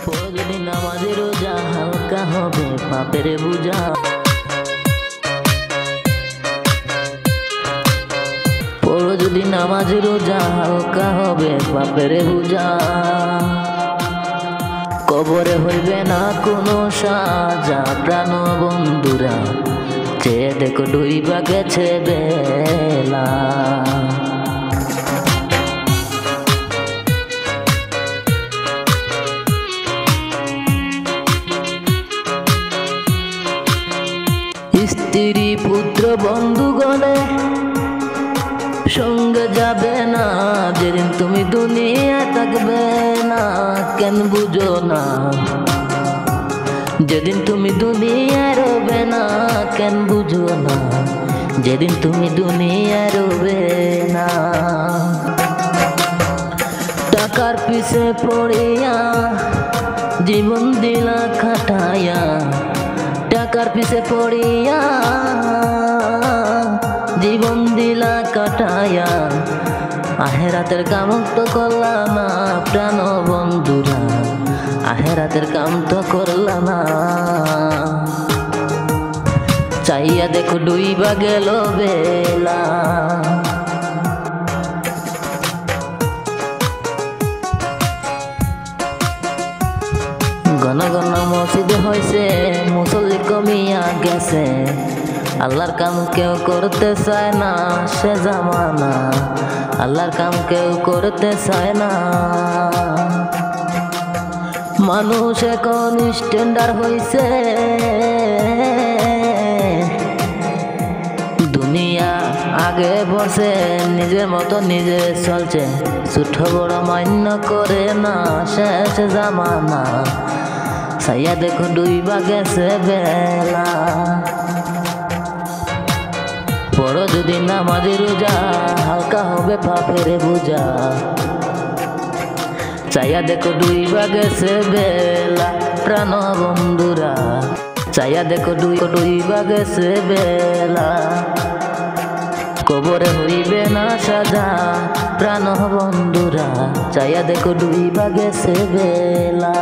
পড়ো যদি নামাজে রোজা হালকা হবে পাপের বোঝা। পড়ো যদি নামাজে রোজা হালকা হবে পাপের বোঝা। কবরে হইবে না কোনো সাজা প্রাণ বন্ধুরা, চেয়ে দেখো ডুইবা গেছে বেলা। স্ত্রী পুত্র বন্ধুগণে সঙ্গে যাবে না, যেদিন তুমি দুনিয়ায় থাকবে না কেন বুঝো না। যেদিন তুমি দুনিয়ায় রবে না কেন বুঝো না, যেদিন তুমি দুনিয়ায় রবে না। টাকার পিছে পড়িয়া জীবন দিলা খাটাইয়া, টাকার পিছে পড়িয়া জীবন দিলা কাটাইয়া, আহেরাতের কাম তো করলা না প্রাণ বন্ধুরা, আহেরাতের কাম তো করলা না। চাইয়া দেখো ডুইবা গেল বেলা। ঘন ঘন মসজিদে হয়েছে মুসল্লি কমিয়া গেছে, আল্লাহর কাম কেউ করতে চায় না সে জামানা, আল্লাহর কাম কেউ করতে চায় না। মানুষ এখন স্ট্যান্ডার্ড হয়েছে, দুনিয়া আগে বসে নিজের মতো নিজে চলছে, ছোট বড় মান্য করে না শেষ জামানা। সাইয়া দেখো ডুইবা গেছে বেলা। পড়ো যদি নামাজে রোজা হালকা হবে পাপের বোঝা। চাইয়া দেখো ডুইবা গেছে বেলা প্রাণ বন্ধুরা, চাইয়া দেখো ডুইবা গেছে বেলা। কবরে হইবে না সাজা প্রাণ বন্ধুরা, চাইয়া দেখো ডুইবা গেছে বেলা।